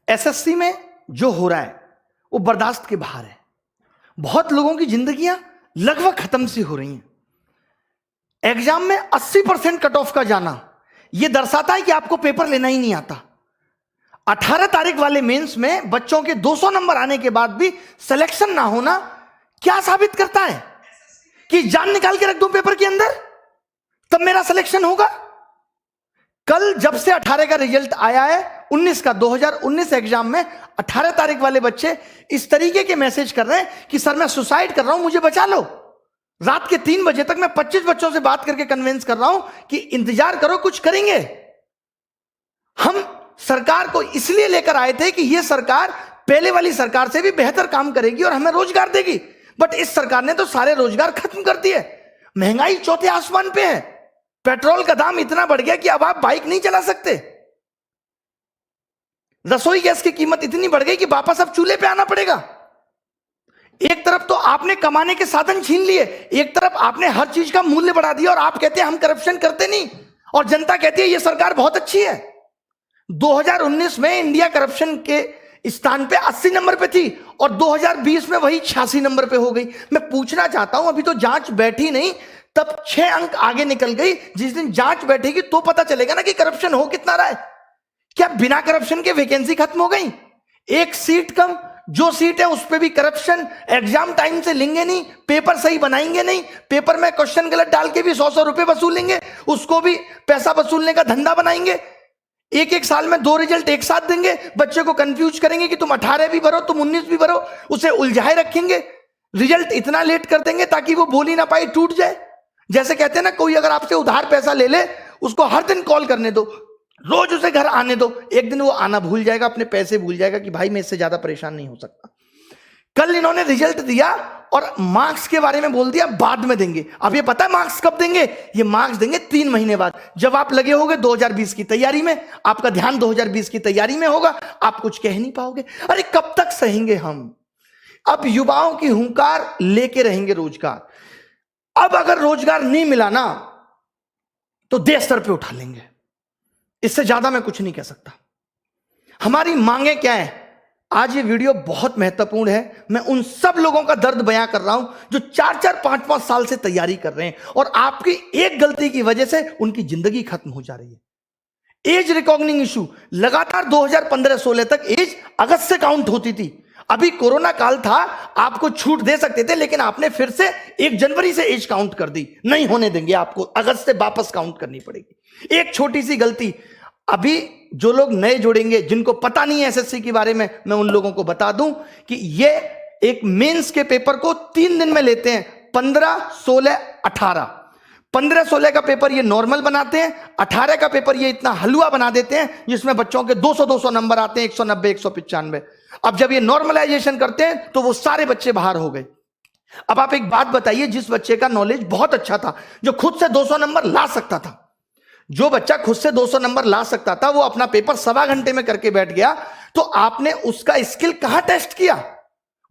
SSC में जो हो रहा है वो बर्दाश्त के बाहर है। बहुत लोगों की जिंदगियां लगभग खत्म सी हो रही हैं। एग्जाम में 80% कट ऑफ का जाना यह दर्शाता है कि आपको पेपर लेना ही नहीं आता। 18 तारीख वाले मेंस में बच्चों के 200 नंबर आने के बाद भी सिलेक्शन ना होना क्या साबित करता है? कि जान निकाल के रख दूं पेपर के अंदर तब मेरा सिलेक्शन होगा। कल जब से 18 का रिजल्ट आया है 19 का 2019 एग्जाम में 18 तारीख वाले बच्चे इस तरीके के मैसेज कर रहे हैं कि सर मैं सुसाइड कर रहा हूं, मुझे बचा लो। रात के 3 बजे तक मैं 25 बच्चों से बात करके कन्विंस कर रहा हूं कि इंतजार करो, कुछ करेंगे। हम सरकार को इसलिए लेकर आए थे कि यह सरकार पहले वाली सरकार से भी बेहतर काम करेगी और हमें रोजगार देगी, बट इस सरकार ने तो सारे रोजगार खत्म कर दिए। महंगाई चौथे आसमान पे है। पेट्रोल का दाम इतना बढ़ गया कि अब आप बाइक नहीं चला सकते। रसोई गैस की कीमत इतनी बढ़ गई कि वापस अब चूल्हे पे आना पड़ेगा। एक तरफ तो आपने कमाने के साधन छीन लिए, एक तरफ आपने हर चीज का मूल्य बढ़ा दिया और आप कहते हैं हम करप्शन करते नहीं, और जनता कहती है यह सरकार बहुत अच्छी है। 2019 में इंडिया करप्शन के स्थान पे 80 नंबर पे थी और 2020 में वही 86 नंबर पे हो गई। मैं पूछना चाहता हूं, अभी तो जांच बैठी नहीं, तब 6 अंक आगे निकल गई। जिस दिन जांच बैठेगी तो पता चलेगा ना कि करप्शन हो कितना रहा है। क्या बिना करप्शन के वैकेंसी खत्म हो गई? एक सीट कम, जो सीट है उस पर भी करप्शन। एग्जाम टाइम से लेंगे नहीं, पेपर सही बनाएंगे नहीं, पेपर में क्वेश्चन गलत डाल के भी 100 रुपए वसूलेंगे, उसको भी पैसा वसूलने का धंधा बनाएंगे। एक साल में 2 रिजल्ट एक साथ देंगे, बच्चे को कंफ्यूज करेंगे कि तुम 18 भी भरो, तुम 19 भी भरो, उसे उलझाए रखेंगे। रिजल्ट इतना लेट कर देंगे ताकि वो बोल ही ना पाए, टूट जाए। जैसे कहते हैं ना, कोई अगर आपसे उधार पैसा ले ले, उसको हर दिन कॉल करने दो, रोज उसे घर आने दो, एक दिन वो आना भूल जाएगा, अपने पैसे भूल जाएगा कि भाई मैं इससे ज्यादा परेशान नहीं हो सकता। कल इन्होंने रिजल्ट दिया और मार्क्स के बारे में बोल दिया बाद में देंगे। अब ये पता है मार्क्स कब देंगे? ये मार्क्स देंगे 3 महीने बाद, जब आप लगे होगे 2020 की तैयारी में, आपका ध्यान 2020 की तैयारी में होगा, आप कुछ कह नहीं पाओगे। अरे कब तक सहेंगे हम? अब युवाओं की हुंकार लेके रहेंगे रोजगार। अब अगर रोजगार नहीं मिला ना तो देश सर पे उठा लेंगे। इससे ज्यादा मैं कुछ नहीं कह सकता। हमारी मांगे क्या है? आज ये वीडियो बहुत महत्वपूर्ण है। मैं उन सब लोगों का दर्द बयां कर रहा हूं जो 4-4, 5-5 साल से तैयारी कर रहे हैं और आपकी एक गलती की वजह से उनकी जिंदगी खत्म हो जा रही है। एज रिकॉग्निंग इशू लगातार 2015-16 तक एज अगस्त से काउंट होती थी। अभी कोरोना काल था, आपको छूट दे सकते थे, लेकिन आपने फिर से 1 जनवरी से एज काउंट कर दी। नहीं होने देंगे, आपको अगस्त से वापस काउंट करनी पड़ेगी। एक छोटी सी गलती, अभी जो लोग नए जुड़ेंगे, जिनको पता नहीं है एसएससी के बारे में, मैं उन लोगों को बता दूं कि ये एक मेंस के पेपर को 3 दिन में लेते हैं। 15, 16, 18। 15-16 का पेपर ये नॉर्मल बनाते हैं, 18 का पेपर ये इतना हलवा बना देते हैं जिसमें बच्चों के 200-200 नंबर आते हैं, 190, 195। अब जब ये नॉर्मलाइजेशन करते हैं तो वो सारे बच्चे बाहर हो गए। अब आप एक बात बताइए, जिस बच्चे का नॉलेज बहुत अच्छा था, जो खुद से 200 नंबर ला सकता था, जो बच्चा खुद से 200 नंबर ला सकता था, वो अपना पेपर 1.25 घंटे में करके बैठ गया, तो आपने उसका स्किल कहां टेस्ट किया?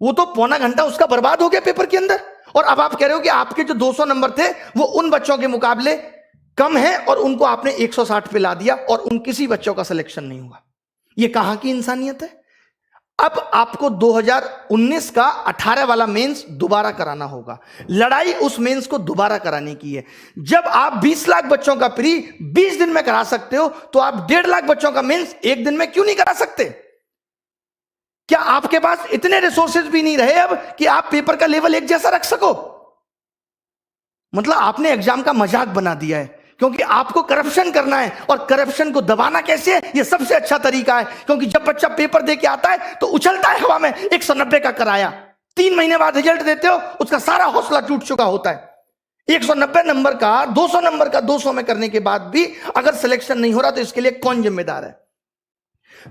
वो तो पौना घंटा उसका बर्बाद हो गया पेपर के अंदर। और अब आप कह रहे हो कि आपके जो 200 नंबर थे वो उन बच्चों के मुकाबले कम है और उनको आपने 160 पे ला दिया और उन किसी बच्चों का सिलेक्शन नहीं हुआ। ये कहां की इंसानियत है? अब आपको 2019 का 18 वाला मेंस दोबारा कराना होगा। लड़ाई उस मेंस को दोबारा कराने की है। जब आप 20 लाख बच्चों का प्री 20 दिन में करा सकते हो, तो आप 1.5 लाख बच्चों का मेंस 1 दिन में क्यों नहीं करा सकते? क्या आपके पास इतने रिसोर्सेज भी नहीं रहे अब कि आप पेपर का लेवल एक जैसा रख सको? मतलब आपने एग्जाम का मजाक बना दिया है, क्योंकि आपको करप्शन करना है। और करप्शन को दबाना कैसे है? ये सबसे अच्छा तरीका है, क्योंकि जब बच्चा पेपर दे के आता है तो उछलता है हवा में 190 का कराया, 3 महीने बाद रिजल्ट देते हो, उसका सारा हौसला टूट चुका होता है। 190 नंबर का 200 नंबर का 200 में करने के बाद भी अगर सिलेक्शन नहीं हो रहा तो इसके लिए कौन जिम्मेदार है?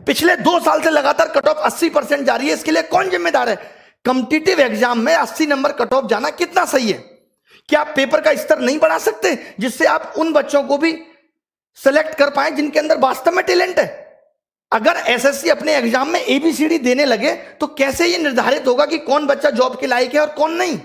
पिछले 2 साल से लगातार कट ऑफ 80% जा रही है, इसके लिए कौन जिम्मेदार है? कॉम्पिटिटिव एग्जाम में 80 नंबर कट ऑफ जाना कितना सही है? क्या आप पेपर का स्तर नहीं बढ़ा सकते जिससे आप उन बच्चों को भी सेलेक्ट कर पाए जिनके अंदर वास्तव में टैलेंट है? अगर एसएससी अपने एग्जाम में एबीसीडी देने लगे तो कैसे यह निर्धारित होगा कि कौन बच्चा जॉब के लायक है और कौन नहीं?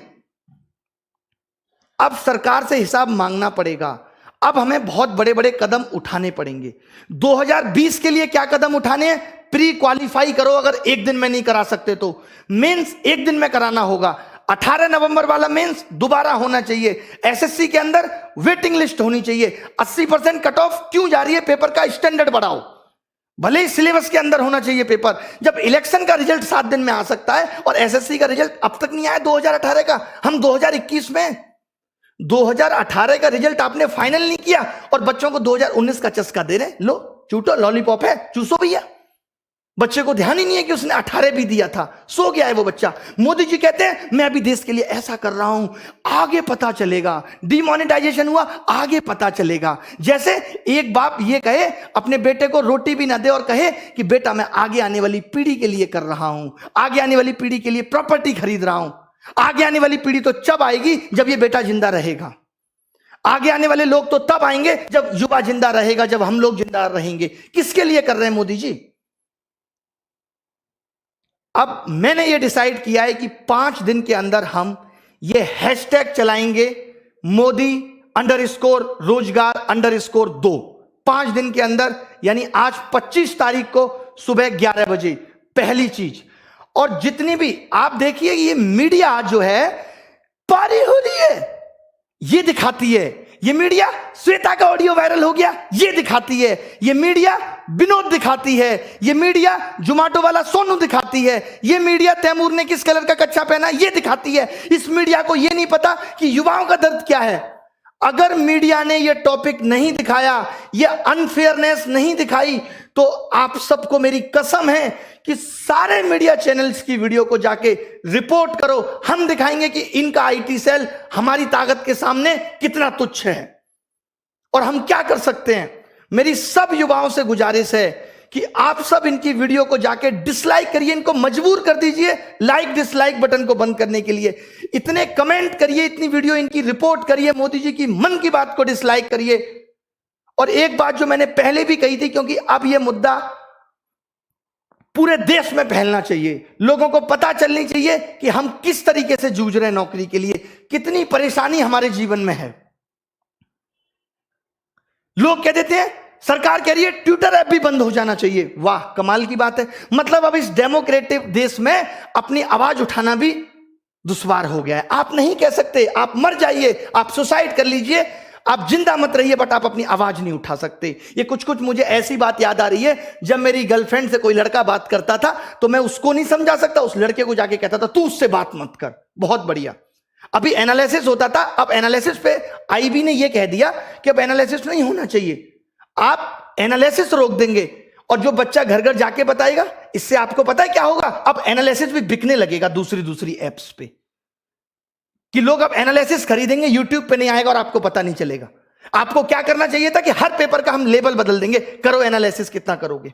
अब सरकार से हिसाब मांगना पड़ेगा। अब हमें बहुत बड़े बड़े कदम उठाने पड़ेंगे। 2020 के लिए क्या कदम उठाने हैं? प्री क्वालिफाई करो अगर एक दिन में नहीं करा सकते तो। मेंस एक दिन में कराना होगा। 18 नवंबर वाला मेंस दोबारा होना चाहिए। एसएससी के अंदर वेटिंग लिस्ट होनी चाहिए। 80% कट ऑफ क्यों जा रही है? पेपर का स्टैंडर्ड बढ़ाओ। भले ही सिलेबस के अंदर होना चाहिए पेपर। जब इलेक्शन का रिजल्ट 7 दिन में आ सकता है और एसएससी का रिजल्ट अब तक नहीं आया 2018 का, हम 2021 में 2018 का रिजल्ट आपने फाइनल नहीं किया और बच्चों को 2019 का चस्का दे रहे। लो चूटो, लॉलीपॉप है, चूसो भैया। बच्चे को ध्यान ही नहीं है कि उसने 18 भी दिया था, सो गया है वो बच्चा। मोदी जी कहते हैं मैं अभी देश के लिए ऐसा कर रहा हूं, आगे पता चलेगा। डिमोनेटाइजेशन हुआ, आगे पता चलेगा। जैसे एक बाप ये कहे अपने बेटे को रोटी भी ना दे और कहे कि बेटा मैं आगे आने वाली पीढ़ी के लिए कर रहा हूं, आगे आने वाली पीढ़ी के लिए प्रॉपर्टी खरीद रहा हूं। आगे आने वाली पीढ़ी तो जब आएगी जब ये बेटा जिंदा रहेगा। आगे आने वाले लोग तो तब आएंगे जब युवा जिंदा रहेगा, जब हम लोग जिंदा रहेंगे। किसके लिए कर रहे हैं मोदी जी? अब मैंने ये डिसाइड किया है कि 5 दिन के अंदर हम ये हैशटैग चलाएंगे, मोदी _रोजगार_2। 5 दिन के अंदर, यानी आज 25 तारीख को सुबह 11 बजे पहली चीज। और जितनी भी आप देखिए ये मीडिया जो है पारी हो रही है, ये दिखाती है। ये मीडिया श्वेता का ऑडियो वायरल हो गया, ये दिखाती है। ये मीडिया विनोद दिखाती है। ये मीडिया जोमेटो वाला सोनू दिखाती है। ये मीडिया तैमूर ने किस कलर का कच्चा पहना, ये दिखाती है। इस मीडिया को ये नहीं पता कि युवाओं का दर्द क्या है। अगर मीडिया ने ये टॉपिक नहीं दिखाया, ये अनफेयरनेस नहीं दिखाई, तो आप सबको मेरी कसम है कि सारे मीडिया चैनल्स की वीडियो को जाके रिपोर्ट करो। हम दिखाएंगे कि इनका आईटी सेल हमारी ताकत के सामने कितना तुच्छ है और हम क्या कर सकते हैं। मेरी सब युवाओं से गुजारिश है कि आप सब इनकी वीडियो को जाके डिसलाइक करिए, इनको मजबूर कर दीजिए लाइक डिसलाइक बटन को बंद करने के लिए। इतने कमेंट करिए, इतनी वीडियो इनकी रिपोर्ट करिए, मोदी जी की मन की बात को डिसलाइक करिए। और एक बात जो मैंने पहले भी कही थी, क्योंकि अब यह मुद्दा पूरे देश में फैलना चाहिए, लोगों को पता चलनी चाहिए कि हम किस तरीके से जूझ रहे हैं नौकरी के लिए, कितनी परेशानी हमारे जीवन में है। लोग कह देते हैं सरकार कह रही है ट्विटर ऐप भी बंद हो जाना चाहिए। वाह, कमाल की बात है। मतलब अब इस डेमोक्रेटिक देश में अपनी आवाज उठाना भी दुश्वार हो गया है। आप नहीं कह सकते, आप मर जाइए, आप सुसाइड कर लीजिए, आप जिंदा मत रहिए, बट आप अपनी आवाज नहीं उठा सकते। ये कुछ मुझे ऐसी बात याद आ रही है, जब मेरी गर्लफ्रेंड से कोई लड़का बात करता था तो मैं उसको नहीं समझा सकता, उस लड़के को जाके कहता था तू उससे बात मत कर। बहुत बढ़िया। अभी एनालिसिस होता था, अब एनालिसिस पे आईबी ने यह कह दिया कि अब एनालिसिस नहीं होना चाहिए, आप एनालिसिस रोक देंगे और जो बच्चा घर घर जाके बताएगा, इससे आपको पता है क्या होगा, अब एनालिसिस भी बिकने लगेगा दूसरी एप्स पे, कि लोग अब एनालिसिस खरीदेंगे, यूट्यूब पे नहीं आएगा और आपको पता नहीं चलेगा। आपको क्या करना चाहिए था कि हर पेपर का हम लेबल बदल देंगे, करो एनालिसिस, कितना करोगे।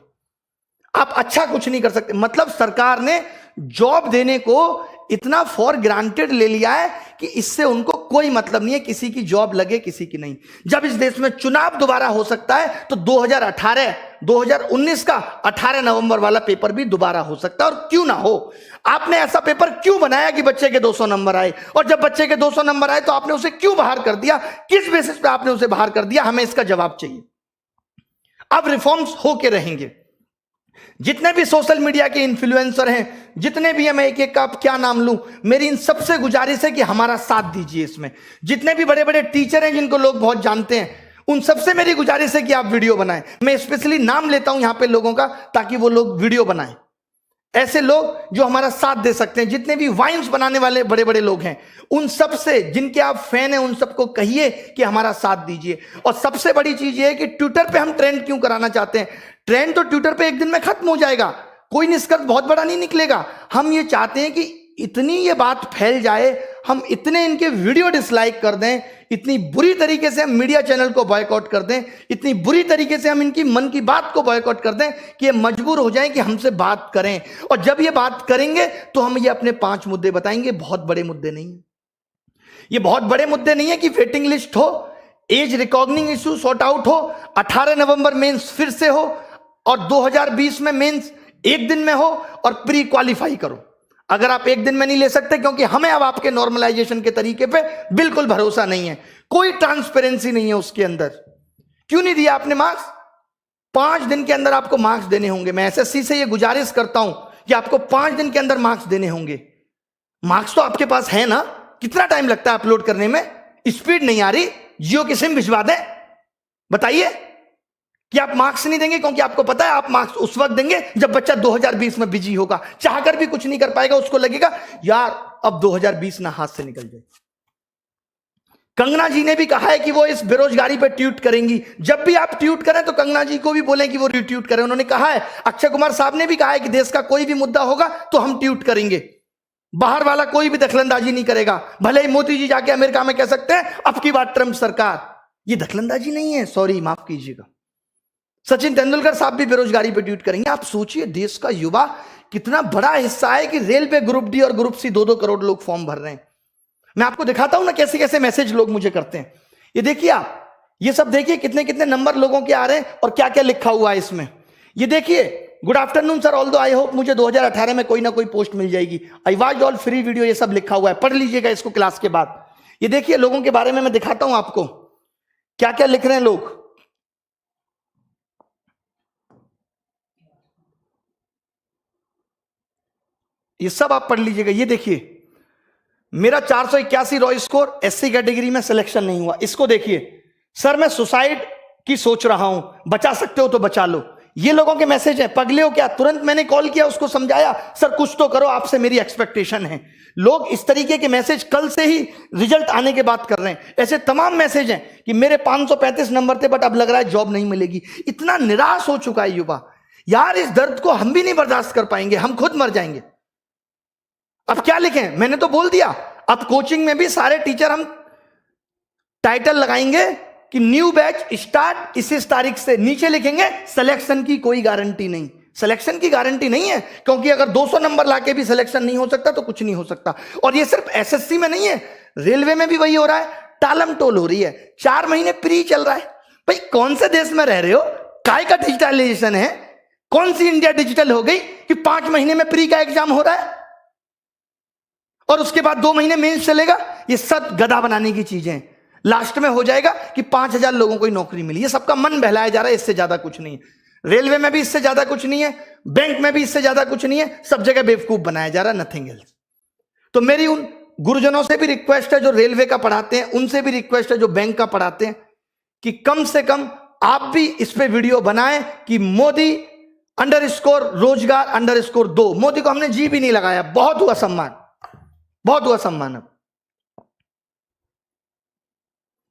आप अच्छा कुछ नहीं कर सकते। मतलब सरकार ने जॉब देने को इतना फॉर ग्रांटेड ले लिया है कि इससे उनको कोई मतलब नहीं है किसी की जॉब लगे किसी की नहीं। जब इस देश में चुनाव दोबारा हो सकता है तो 2019 का 18 नवंबर वाला पेपर भी दोबारा हो सकता है, और क्यों ना हो। आपने ऐसा पेपर क्यों बनाया कि बच्चे के 200 नंबर आए, और जब बच्चे के 200 नंबर आए तो आपने उसे क्यों बाहर कर दिया, किस बेसिस पे आपने उसे बाहर कर दिया, हमें इसका जवाब चाहिए। अब रिफॉर्म्स होके रहेंगे। जितने भी सोशल मीडिया के इन्फ्लुएंसर हैं, जितने भी हैं, मैं एक एक का क्या नाम लूं, मेरी इन सबसे गुजारिश है कि हमारा साथ दीजिए इसमें। जितने भी बड़े बड़े टीचर हैं जिनको लोग बहुत जानते हैं, उन सबसे मेरी गुजारिश है कि आप वीडियो बनाएं। मैं स्पेशली नाम लेता हूं यहां पे लोगों का, ताकि वो लोग वीडियो बनाएं। ऐसे लोग जो हमारा साथ दे सकते हैं, जितने भी वाइन्स बनाने वाले बड़े बड़े लोग हैं, उन सब से, जिनके आप फैन हैं, उन सबको कहिए कि हमारा साथ दीजिए। और सबसे बड़ी चीज ये है कि ट्विटर पे हम ट्रेंड क्यों कराना चाहते हैं। ट्रेंड तो ट्विटर पे एक दिन में खत्म हो जाएगा, कोई निष्कर्ष बहुत बड़ा नहीं निकलेगा। हम ये चाहते हैं कि इतनी ये बात फैल जाए, हम इतने इनके वीडियो डिसलाइक कर दें, इतनी बुरी तरीके से हम मीडिया चैनल को बॉयकॉट कर दें, इतनी बुरी तरीके से हम इनकी मन की बात को बॉयकॉट कर दें कि ये मजबूर हो जाएं कि हमसे बात करें। और जब ये बात करेंगे तो हम ये अपने 5 मुद्दे बताएंगे। बहुत बड़े मुद्दे नहीं है ये, बहुत बड़े मुद्दे नहीं है कि वेटिंग लिस्ट हो, age recognising issue sort out हो, 18 नवंबर मेंस फिर से हो, और 2020 में मेंस एक दिन में हो, और प्री क्वालिफाई करो। अगर आप एक दिन में नहीं ले सकते, क्योंकि हमें अब आपके नॉर्मलाइजेशन के तरीके पे बिल्कुल भरोसा नहीं है, कोई ट्रांसपेरेंसी नहीं है उसके अंदर। क्यों नहीं दिया आपने मार्क्स? 5 दिन के अंदर आपको मार्क्स देने होंगे। मैं एसएससी से ये गुजारिश करता हूं कि आपको 5 दिन के अंदर मार्क्स देने होंगे। मार्क्स तो आपके पास है ना, कितना टाइम लगता है अपलोड करने में? स्पीड नहीं आ रही, जियो की सिम भिजवा दें? बताइए कि आप मार्क्स नहीं देंगे, क्योंकि आपको पता है आप मार्क्स उस वक्त देंगे जब बच्चा 2020 में बिजी होगा, चाहकर भी कुछ नहीं कर पाएगा, उसको लगेगा यार अब 2020 ना हाथ से निकल जाए। कंगना जी ने भी कहा है कि वो इस बेरोजगारी पर ट्वीट करेंगी। जब भी आप ट्वीट करें तो कंगना जी को भी बोलें कि वो रिट्वीट करें। उन्होंने कहा है, अक्षय कुमार साहब ने भी कहा है कि देश का कोई भी मुद्दा होगा तो हम ट्वीट करेंगे, बाहर वाला कोई भी दखलंदाजी नहीं करेगा। भले ही मोदी जी जाके अमेरिका में कह सकते हैं अब की बात ट्रंप सरकार, ये दखलंदाजी नहीं है, सॉरी माफ कीजिएगा। सचिन तेंदुलकर साहब भी बेरोजगारी पर ट्वीट करेंगे। आप सोचिए देश का युवा कितना बड़ा हिस्सा है कि रेलवे ग्रुप डी और ग्रुप सी 2-2 करोड़ लोग फॉर्म भर रहे हैं। मैं आपको दिखाता हूं ना कैसे कैसे मैसेज लोग मुझे करते हैं। ये देखिए आप, ये सब देखिए कितने कितने नंबर लोगों के आ रहे हैं और क्या क्या लिखा हुआ है इसमें। ये देखिए, good afternoon sir, although I hope मुझे 2018 में कोई ना कोई पोस्ट मिल जाएगी। I watch all free video, ये सब लिखा हुआ है, पढ़ लीजिएगा इसको क्लास के बाद। ये देखिए लोगों के बारे में मैं दिखाता हूं आपको क्या क्या लिख रहे हैं लोग। ये सब आप पढ़ लीजिएगा। ये देखिए, मेरा 481 रॉ स्कोर, एससी कैटेगरी में सिलेक्शन नहीं हुआ। इसको देखिए, सर मैं सुसाइड की सोच रहा हूं, बचा सकते हो तो बचा लो। ये लोगों के मैसेज हैं। पगले हो क्या? तुरंत मैंने कॉल किया, उसको समझाया, सर कुछ तो करो, आपसे मेरी एक्सपेक्टेशन है। लोग इस तरीके के मैसेज कल से ही रिजल्ट आने के बाद कर रहे हैं। ऐसे तमाम मैसेज हैं कि मेरे 535 नंबर थे बट अब लग रहा है जॉब नहीं मिलेगी। इतना निराश हो चुका है युवा, यार इस दर्द को हम भी नहीं बर्दाश्त कर पाएंगे, हम खुद मर जाएंगे। अब क्या लिखें? मैंने तो बोल दिया, अब कोचिंग में भी सारे टीचर हम टाइटल लगाएंगे कि न्यू बैच स्टार्ट इस तारीख से। नीचे लिखेंगे सिलेक्शन की कोई गारंटी नहीं। सिलेक्शन की गारंटी नहीं है, क्योंकि अगर 200 नंबर लाके भी सिलेक्शन नहीं हो सकता तो कुछ नहीं हो सकता। और ये सिर्फ एसएससी में नहीं है, रेलवे में भी वही हो रहा है, टालम टोल हो रही है। 4 महीने प्री चल रहा है। भाई कौन से देश में रह रहे हो? काय का डिजिटलाइजेशन है? कौन सी इंडिया डिजिटल हो गई कि 5 महीने में प्री का एग्जाम हो रहा है और उसके बाद 2 महीने मेंस चलेगा? ये सब गधा बनाने की चीजें हैं। लास्ट में हो जाएगा कि 5000 लोगों को ही नौकरी मिली। ये सबका मन बहलाया जा रहा है, इससे ज्यादा कुछ नहीं है। रेलवे में भी इससे ज्यादा कुछ नहीं है, बैंक में भी इससे ज्यादा कुछ नहीं है, सब जगह बेवकूफ बनाया जा रहा है, नथिंग एल्स। तो मेरी उन गुरुजनों से भी रिक्वेस्ट है जो रेलवे का पढ़ाते हैं, उनसे भी रिक्वेस्ट है जो बैंक का पढ़ाते हैं, कि कम से कम आप भी इस पे वीडियो बनाएं कि मोदी _ रोजगार _ 2। मोदी को हमने जी भी नहीं लगाया, बहुत हुआ सम्मान, बहुत हुआ सम्मान। अब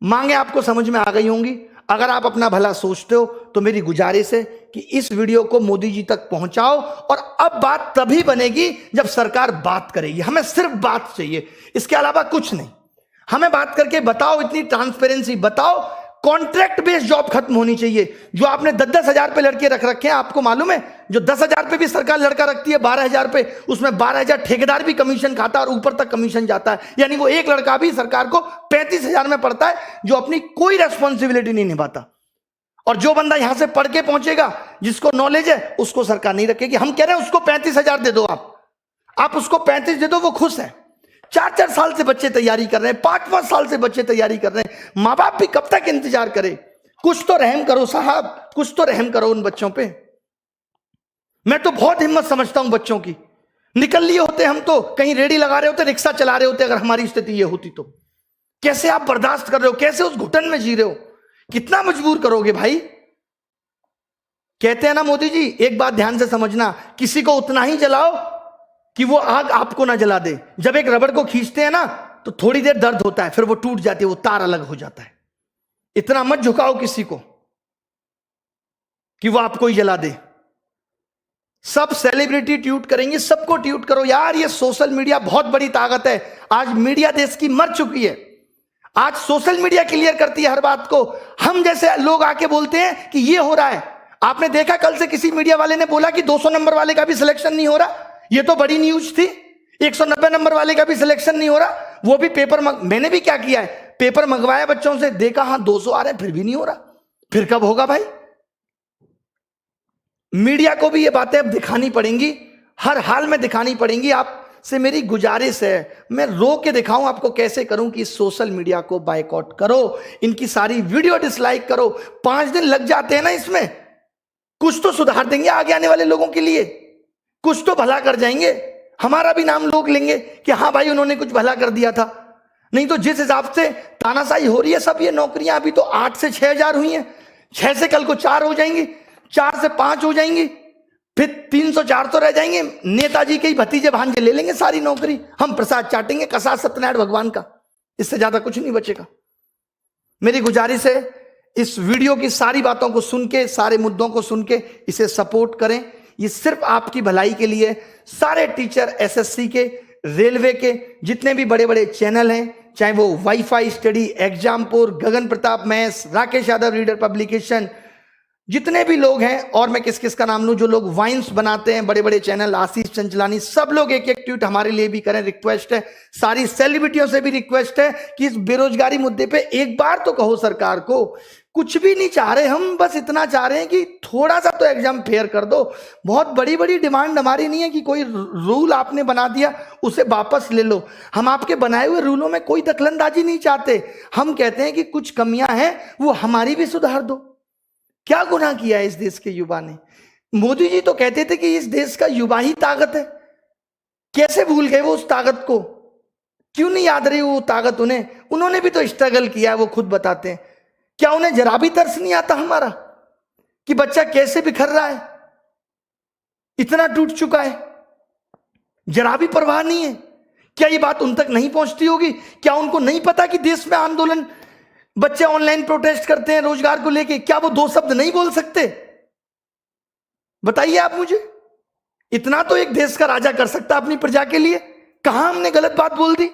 मांगे आपको समझ में आ गई होंगी। अगर आप अपना भला सोचते हो तो मेरी गुजारिश है कि इस वीडियो को मोदी जी तक पहुंचाओ। और अब बात तभी बनेगी जब सरकार बात करेगी। हमें सिर्फ बात चाहिए, इसके अलावा कुछ नहीं। हमें बात करके बताओ, इतनी ट्रांसपेरेंसी बताओ। कॉन्ट्रैक्ट बेस्ड जॉब खत्म होनी चाहिए। जो आपने 10-10 हजार पे लड़के रख रखे हैं, आपको मालूम है जो 10 हजार पे भी सरकार लड़का रखती है 12 हजार पे, उसमें 12 हजार ठेकेदार भी कमीशन खाता है और ऊपर तक कमीशन जाता है। यानी वो एक लड़का भी सरकार को 35 हजार में पड़ता है, जो अपनी कोई रेस्पॉन्सिबिलिटी नहीं निभाता। और जो बंदा यहां से पढ़ के पहुंचेगा, जिसको नॉलेज है, उसको सरकार नहीं रखेगी। हम कह रहे हैं उसको 35 हजार दे दो, आप उसको 35 दे दो, वो खुश है। 4-4 साल से बच्चे तैयारी कर रहे हैं, 5-5 साल से बच्चे तैयारी कर रहे हैं। माँ बाप भी कब तक इंतजार करे? कुछ तो रहम करो साहब, कुछ तो रहम करो उन बच्चों पे। मैं तो बहुत हिम्मत समझता हूं बच्चों की। निकल लिए होते हम तो, कहीं रेडी लगा रहे होते, रिक्शा चला रहे होते, अगर हमारी स्थिति ये होती तो। कैसे आप बर्दाश्त कर रहे हो? कैसे उस घुटन में जी रहे हो? कितना मजबूर करोगे भाई? कहते हैं ना मोदी जी, एक बात ध्यान से समझना, किसी को उतना ही जलाओ कि वो आग आपको ना जला दे। जब एक रबड़ को खींचते हैं ना तो थोड़ी देर दर्द होता है, फिर वो टूट जाती है, वो तार अलग हो जाता है। इतना मत झुकाओ किसी को कि वो आपको ही जला दे। सब सेलिब्रिटी ट्वीट करेंगे, सबको ट्वीट करो यार। ये सोशल मीडिया बहुत बड़ी ताकत है। आज मीडिया देश की मर चुकी है। आज सोशल मीडिया क्लियर करती है हर बात को। हम जैसे लोग आके बोलते हैं कि ये हो रहा है। आपने देखा कल से किसी मीडिया वाले ने बोला कि 200 नंबर वाले का भी सिलेक्शन नहीं हो रहा। ये तो बड़ी न्यूज थी। 190 नंबर वाले का भी सिलेक्शन नहीं हो रहा, वो भी पेपर मैंने भी क्या किया है, पेपर मंगवाया बच्चों से, देखा हाँ 200 आ रहे हैं, फिर भी नहीं हो रहा। फिर कब होगा भाई? मीडिया को भी ये बातें अब दिखानी पड़ेंगी, हर हाल में दिखानी पड़ेंगी। आपसे मेरी गुजारिश है, मैं रो के दिखाऊं आपको कैसे करूं कि सोशल मीडिया को बायकॉट करो, इनकी सारी वीडियो डिसलाइक करो। 5 दिन लग जाते हैं ना इसमें, कुछ तो सुधार देंगे आगे आने वाले लोगों के लिए, कुछ तो भला कर जाएंगे, हमारा भी नाम लोग लेंगे कि हाँ भाई उन्होंने कुछ भला कर दिया था। नहीं तो जिस हिसाब से तानाशाही हो रही है सब, ये नौकरियां अभी तो 8 से 6,000 हुई हैं, 6 से कल को 4 हो जाएंगी, 4 से 5 हो जाएंगी, फिर 300-400 रह जाएंगे। नेताजी के ही भतीजे भांजे ले लेंगे सारी नौकरी, हम प्रसाद चाटेंगे कसा सत्यनारायण भगवान का, इससे ज्यादा कुछ नहीं बचेगा। मेरी गुजारिश है इस वीडियो की सारी बातों को सुन के, सारे मुद्दों को सुन के इसे सपोर्ट करें, ये सिर्फ आपकी भलाई के लिए। सारे टीचर एसएससी के, रेलवे के, जितने भी बड़े बड़े चैनल हैं, चाहे वो WiFi study, Exampur, Gagan Pratap maths, Rakesh Yadav reader publication, जितने भी लोग हैं, और मैं किस किस का नाम लूं, जो लोग वाइन्स बनाते हैं, बड़े बड़े चैनल, आशीष चंचलानी, सब लोग एक एक ट्वीट हमारे लिए भी करें, रिक्वेस्ट है। सारी सेलिब्रिटियों से भी रिक्वेस्ट है कि इस बेरोजगारी मुद्दे पे एक बार तो कहो सरकार को। कुछ भी नहीं चाह रहे हम, बस इतना चाह रहे हैं कि थोड़ा सा तो एग्जाम फेयर कर दो। बहुत बड़ी बड़ी डिमांड हमारी नहीं है कि कोई रूल आपने बना दिया उसे वापस ले लो, हम आपके बनाए हुए रूलों में कोई दखलंदाजी नहीं चाहते। हम कहते हैं कि कुछ कमियां हैं वो हमारी भी सुधार दो। क्या गुनाह किया है इस देश के युवा ने? मोदी जी तो कहते थे कि इस देश का युवा ही ताकत है, कैसे भूल गए वो उस ताकत को? क्यों नहीं याद रही वो ताकत उन्हें? उन्होंने भी तो स्ट्रगल किया है, वो खुद बताते हैं। क्या उन्हें जरा भी तरस नहीं आता हमारा कि बच्चा कैसे बिखर रहा है, इतना टूट चुका है? जरा भी परवाह नहीं है? क्या ये बात उन तक नहीं पहुंचती होगी? क्या उनको नहीं पता कि देश में आंदोलन, बच्चे ऑनलाइन प्रोटेस्ट करते हैं रोजगार को लेके, क्या वो 2 शब्द नहीं बोल सकते? बताइए आप मुझे। इतना तो एक देश का राजा कर सकता अपनी प्रजा के लिए। कहां हमने गलत बात बोल दी?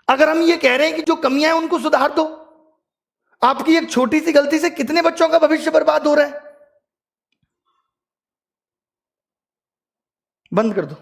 अगर हम ये कह रहे हैं कि जो कमियां हैं उनको सुधार दो, आपकी एक छोटी सी गलती से कितने बच्चों का भविष्य बर्बाद हो रहा है? बंद कर दो।